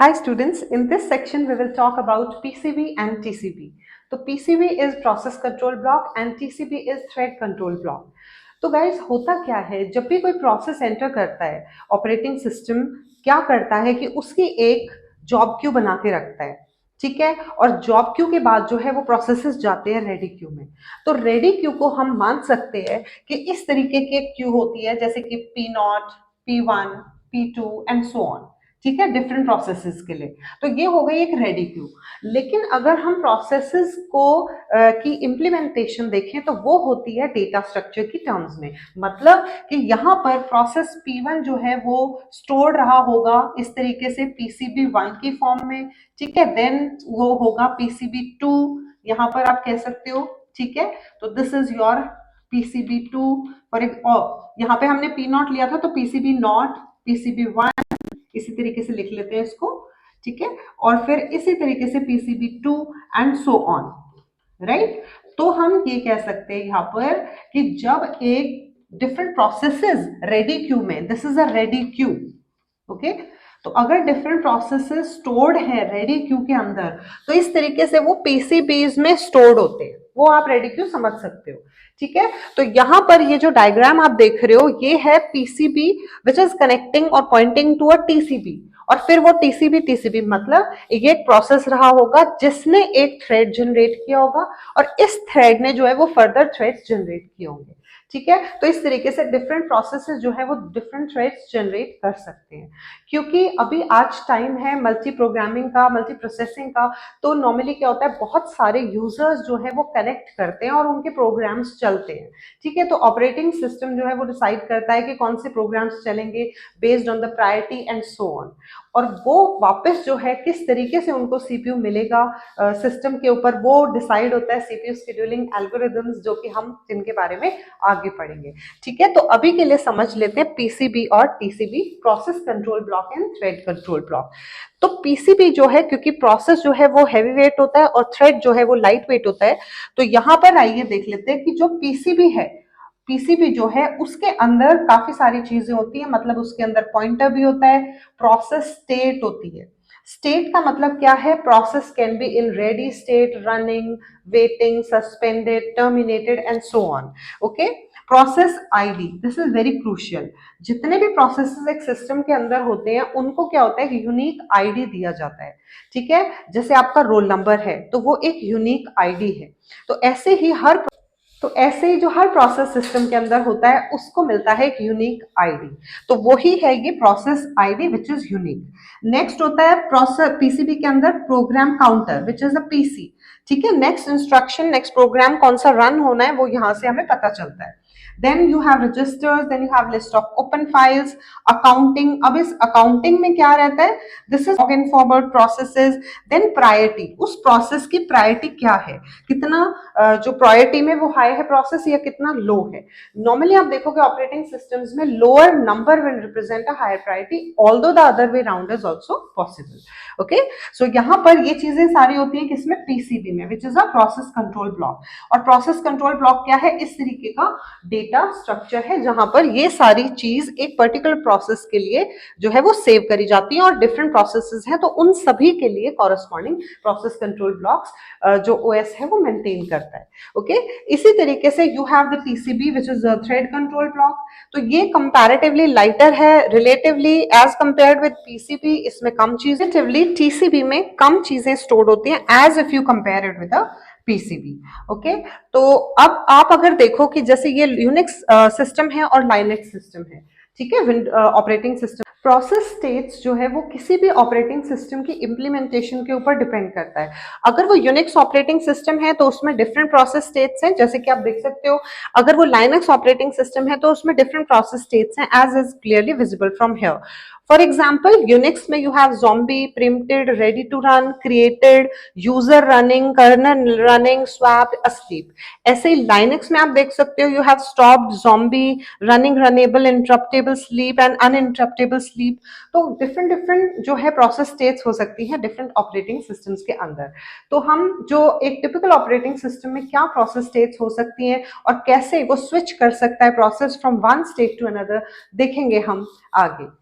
Hi students, in this section we will talk about PCB and TCB. तो PCB is process control block and TCB is thread control block. तो guys होता क्या है, जब भी कोई प्रोसेस एंटर करता है ऑपरेटिंग सिस्टम क्या करता है कि उसकी एक जॉब क्यू बना के रखता है, ठीक है। और जॉब क्यू के बाद जो है वो प्रोसेसेस जाते हैं रेडी क्यू में। तो रेडी क्यू को हम मान सकते हैं कि इस तरीके की एक क्यू होती है जैसे कि P0, P1, P2 and so on, ठीक है, डिफरेंट प्रोसेसेस के लिए। तो ये हो गई एक रेडी क्यू। लेकिन अगर हम प्रोसेसेस को की इम्प्लीमेंटेशन देखें तो वो होती है डेटा स्ट्रक्चर की टर्म्स में। मतलब कि यहाँ पर प्रोसेस P1 जो है वो स्टोर रहा होगा इस तरीके से PCB1 की फॉर्म में, ठीक है। देन वो होगा PCB2, यहाँ पर आप कह सकते हो, ठीक है। तो दिस इज योर PCB2 और एक और यहाँ पे हमने P0 लिया था तो PCB0, PCB1 इसी तरीके से लिख लेते हैं इसको, ठीक है। और फिर इसी तरीके से PCB2 and so on, right. तो हम ये कह सकते हैं यहाँ पर कि जब एक डिफरेंट प्रोसेसेस रेडी क्यू में, this is a ready queue, okay. तो अगर डिफरेंट प्रोसेसेस स्टोर्ड है रेडी क्यू के अंदर तो इस तरीके से वो पीसीबीज में स्टोर्ड होते हैं, वो आप रेडी क्यू समझ सकते हो, ठीक है। तो यहां पर ये जो डायग्राम आप देख रहे हो ये है पीसीबी विच इज कनेक्टिंग और पॉइंटिंग टू अ टीसीबी, और फिर वो टीसीबी मतलब ये एक प्रोसेस रहा होगा जिसने एक थ्रेड जनरेट किया होगा और इस थ्रेड ने जो है वो फर्दर थ्रेड्स जनरेट किए होंगे, ठीक है। तो इस तरीके से डिफरेंट प्रोसेसेस जो है वो डिफरेंट थ्रेड्स जनरेट कर सकते हैं। क्योंकि अभी आज टाइम है मल्टी प्रोग्रामिंग का, मल्टी प्रोसेसिंग का, तो नॉर्मली क्या होता है बहुत सारे यूजर्स जो है वो कनेक्ट करते हैं और उनके प्रोग्राम्स चलते हैं, ठीक है। तो ऑपरेटिंग सिस्टम जो है वो डिसाइड करता है कि कौन से प्रोग्राम्स चलेंगे based on the priority and so on, और वो वापस जो है किस तरीके से उनको सीपीयू मिलेगा सिस्टम के ऊपर, वो डिसाइड होता है सीपीयू शेड्यूलिंग एल्गोरिदम्स, जो कि हम जिनके बारे में आगे पढ़ेंगे, ठीक है। तो अभी के लिए समझ लेते हैं पीसीबी और TCB, process control block and thread control block. तो पीसीबी जो है क्योंकि प्रोसेस जो है वो हैवी वेट होता है और थ्रेड जो है वो लाइट वेट होता है, तो यहां पर आइए देख लेते हैं कि जो पीसीबी है, पीसीबी जो है उसके अंदर काफी सारी चीजें होती है। मतलब उसके अंदर पॉइंटर भी होता है, प्रोसेस स्टेट होती है। स्टेट का मतलब क्या है, process can be in ready state, running, waiting, suspended, terminated and so on, okay. Process ID, this is very crucial. जितने भी प्रोसेसेस एक सिस्टम के अंदर होते हैं उनको क्या होता है, यूनिक आईडी दिया जाता है, ठीक है। जैसे आपका रोल नंबर है तो वो एक यूनिक आईडी है। तो ऐसे ही जो हर प्रोसेस सिस्टम के अंदर होता है उसको मिलता है एक यूनिक आईडी, तो वही है ये process ID which is unique. Next होता है प्रोसेस पीसीबी के अंदर program counter which is a PC, ठीक है। नेक्स्ट इंस्ट्रक्शन, नेक्स्ट प्रोग्राम कौन सा रन होना है वो यहां से हमें पता चलता है। Then you have registers, then you have list of open files, accounting. अब इस अकाउंटिंग में क्या रहता है, this is log and forward processes. Then priority, उस प्रोसेस की प्रायोरिटी क्या है, कितना जो प्रायोरिटी में वो हाई है प्रोसेस या कितना लो है। नॉर्मली आप देखोगे ऑपरेटिंग सिस्टम्स में lower number will represent a higher priority, although the other way round is also possible, okay. So यहाँ पर ये चीजें सारी होती है किसमें, पीसीबी में, which is a process control block. और प्रोसेस कंट्रोल ब्लॉक क्या है, इस तरीके का डेटा स्ट्रक्चर है जहां पर ये सारी चीज एक पर्टिकुलर प्रोसेस के लिए जो है वो सेव करी जाती है और डिफरेंट प्रोसेसेस हैं तो उन सभी के लिए कॉरस्पॉन्डिंग प्रोसेस कंट्रोल ब्लॉक्स जो ओएस है वो मेंटेन करता है, ओके। इसी तरीके से you have the PCB which is thread control block. तो ये कंपैरेटिवली लाइटर है relatively as compared with PCB, इसमें कम चीजें, रिलेटिवली टीसीबी में कम चीजें स्टोर होती हैं as if you compare it with PCB, okay. तो अब आप अगर देखो कि जैसे ये यूनिक्स सिस्टम है और लाइनेक्स सिस्टम है, ठीक है, ऑपरेटिंग सिस्टम, प्रोसेस स्टेट्स जो है वो किसी भी ऑपरेटिंग सिस्टम की इंप्लीमेंटेशन के ऊपर डिपेंड करता है। अगर वो यूनिक्स ऑपरेटिंग सिस्टम है तो उसमें डिफरेंट प्रोसेस स्टेट्स हैं, जैसे कि आप देख सकते हो। अगर वो लाइनक्स ऑपरेटिंग सिस्टम है तो उसमें डिफरेंट प्रोसेस स्टेट्स हैं as is clearly visible from here. For example Unix में you have zombie, preempted, ready to run, created, user running, kernel running, swap, asleep. ऐसे ही लाइनक्स में आप देख सकते हो you have stopped, zombie, running, runnable, interruptible sleep and uninterruptible sleep. तो different different जो है प्रोसेस स्टेट्स हो सकती हैं डिफरेंट ऑपरेटिंग सिस्टम्स के अंदर। तो हम जो एक टिपिकल ऑपरेटिंग सिस्टम में क्या प्रोसेस स्टेट्स हो सकती हैं और कैसे वो स्विच कर सकता है process from one state to another देखेंगे हम आगे।